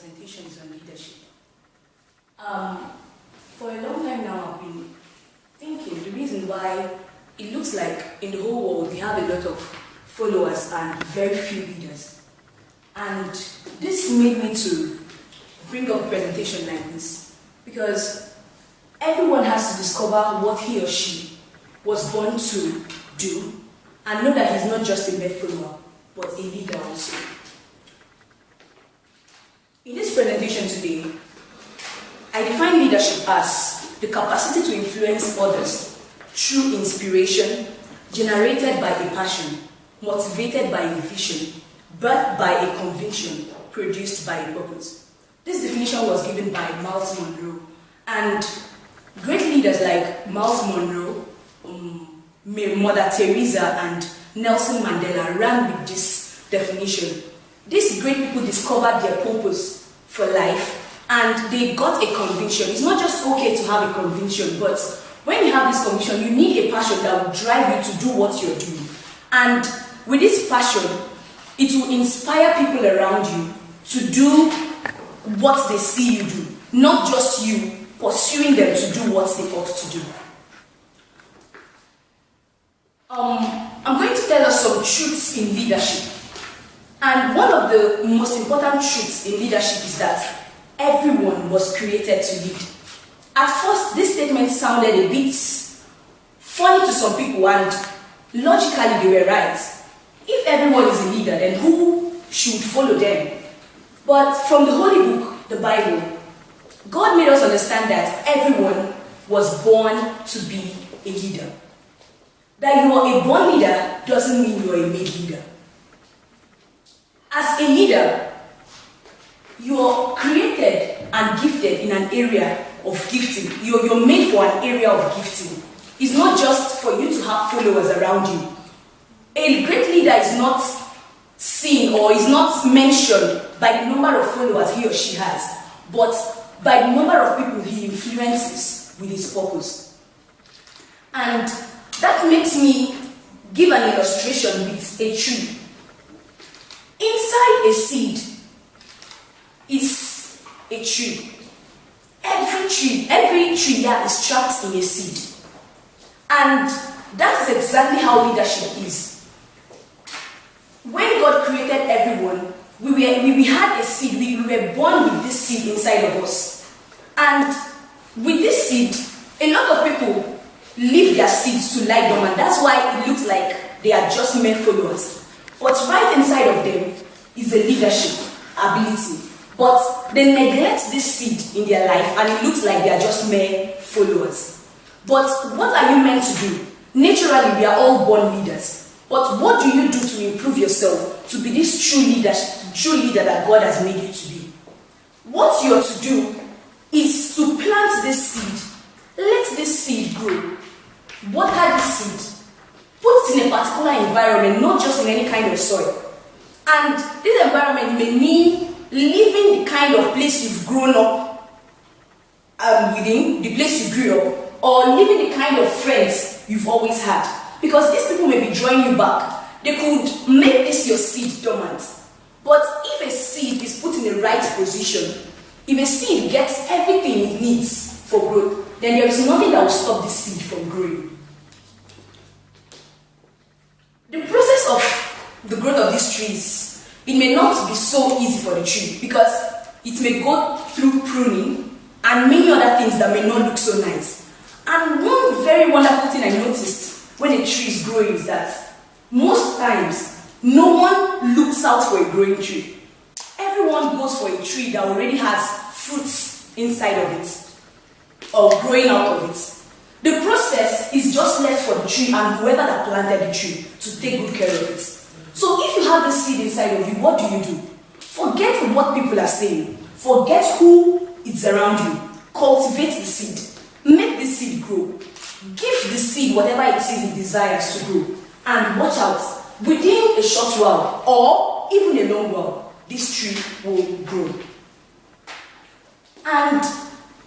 presentation is on leadership. For a long time now, I've been thinking the reason why it looks like in the whole world we have a lot of followers and very few leaders. And this made me to bring up a presentation like this, because everyone has to discover what he or she was born to do and know that he's not just a mere follower, but a leader also. In this presentation today, I define leadership as the capacity to influence others through inspiration generated by a passion, motivated by a vision, birthed by a conviction, produced by a purpose. This definition was given by Miles Monroe, and great leaders like Miles Monroe, Mother Teresa, and Nelson Mandela ran with this definition. These great people discovered their purpose for life, and they got a conviction. It's not just okay to have a conviction, but when you have this conviction, you need a passion that will drive you to do what you're doing. And with this passion, it will inspire people around you to do what they see you do, not just you pursuing them to do what they ought to do. I'm going to tell us some truths in leadership. And one of the most important truths in leadership is that everyone was created to lead. At first, this statement sounded a bit funny to some people, and logically they were right. If everyone is a leader, then who should follow them? But from the Holy Book, the Bible, God made us understand that everyone was born to be a leader. That you are a born leader doesn't mean you are a made leader. As a leader, you are created and gifted in an area of gifting. You're made for an area of gifting. It's not just for you to have followers around you. A great leader is not seen or is not mentioned by the number of followers he or she has, but by the number of people he influences with his purpose. And that makes me give an illustration with a tree. Inside a seed is a tree. Every tree here is trapped in a seed. And that's exactly how leadership is. When God created everyone, we had a seed. We were born with this seed inside of us. And with this seed, a lot of people leave their seeds to lie dormant. That's why it looks like they are just mere followers. But right inside of them is a leadership ability. But they neglect this seed in their life, and it looks like they are just mere followers. But what are you meant to do? Naturally, we are all born leaders. But what do you do to improve yourself to be this true leader that God has made you to be? What you are to do is to plant this seed. Let this seed grow. Water this seed. Put it in a particular environment, not just in any kind of soil. And this environment may mean leaving the kind of place you've grown up within, the place you grew up, or leaving the kind of friends you've always had. Because these people may be drawing you back. They could make this your seed dormant. But if a seed is put in the right position, if a seed gets everything it needs for growth, then there is nothing that will stop the seed from growing. The process of the growth of these trees, it may not be so easy for the tree, because it may go through pruning and many other things that may not look so nice. And one very wonderful thing I noticed when a tree is growing is that most times no one looks out for a growing tree. Everyone goes for a tree that already has fruits inside of it or growing out of it. The process is just left for the tree and whoever that planted the tree to take good care of it. So if you have this seed inside of you, what do? Forget what people are saying. Forget who is around you. Cultivate the seed. Make the seed grow. Give the seed whatever it is it desires to grow. And watch out, within a short while or even a long while, this tree will grow. And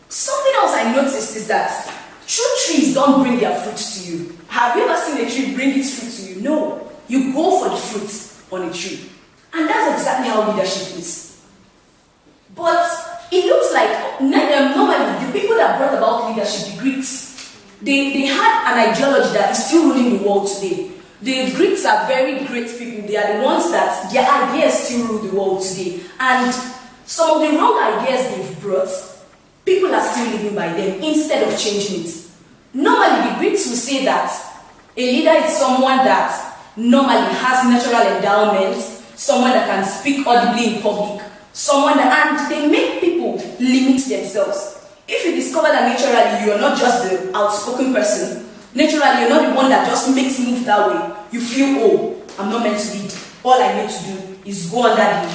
something else I noticed is that true trees don't bring their fruits to you. Have you ever seen a tree bring its fruit to you? No. You go for the fruit on a tree. And that's exactly how leadership is. But it looks like normally the people that brought about leadership, the Greeks, they had an ideology that is still ruling the world today. The Greeks are very great people. They are the ones that their ideas still rule the world today. And some of the wrong ideas they've brought, people are still living by them instead of changing it. Normally, the Greeks will say that a leader is someone that normally has natural endowments, someone that can speak audibly in public, and they make people limit themselves. If you discover that naturally you are not just the outspoken person, naturally you're not the one that just makes move that way, you feel, oh, I'm not meant to lead. All I need to do is go under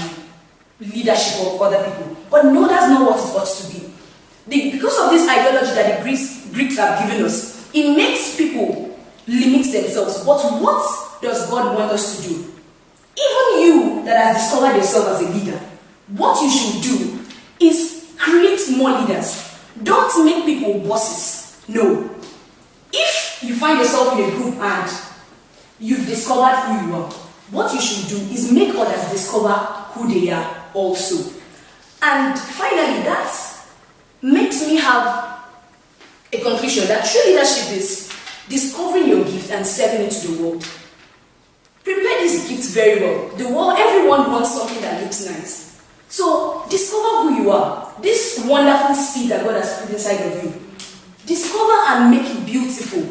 the leadership of other people. But no, that's not what it ought to be. Because of this ideology that the Greeks have given us, it makes people limit themselves. But what does God want us to do? Even you that has discovered yourself as a leader, what you should do is create more leaders. Don't make people bosses. No. If you find yourself in a group and you've discovered who you are, what you should do is make others discover who they are also. And finally, that makes me have a conclusion that true leadership is discovering your gift and serving it to the world. Prepare these gifts very well. The world, everyone wants something that looks nice. So discover who you are. This wonderful seed that God has put inside of you. Discover and make it beautiful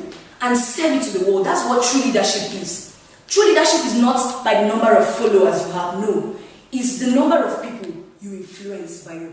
and serve it to the world. That's what true leadership is. True leadership is not by the number of followers you have. No. It's the number of people you influence by your